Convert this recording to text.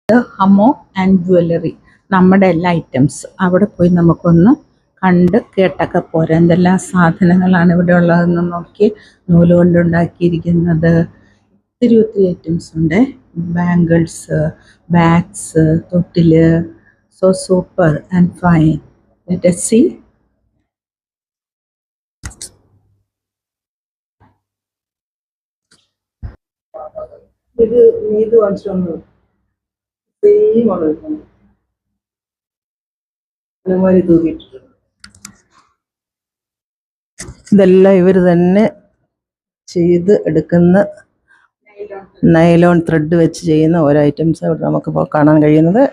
ഹമോ and jewellery. നമ്മുടെ എല്ലാ items അവിടെ പോയി നമുക്കൊന്ന് കണ്ട് കേട്ടൊക്കെ പോരാം. എന്തെല്ലാം സാധനങ്ങളാണ് ഇവിടെ ഉള്ളതെന്ന് നോക്കി. നൂല് കൊണ്ടുണ്ടാക്കിയിരിക്കുന്നത് ഒത്തിരി ഐറ്റംസ് ഉണ്ട്. ബാംഗിൾസ്, ബാഗ്സ്, തൊട്ടില്. So super and fine. Let us see. ഇത് നീത് വാങ്ങിച്ചു വന്നു സെയിമാണ് അലമാരി തൂക്കിയിട്ടുണ്ട്. ഇതെല്ലാം ഇവർ തന്നെ ചെയ്ത് എടുക്കുന്ന നൈലോൺ ത്രെഡ് വെച്ച് ചെയ്യുന്ന ഓരോ ഐറ്റംസ് ഇവിടെ നമുക്ക് കാണാൻ കഴിയുന്നത്.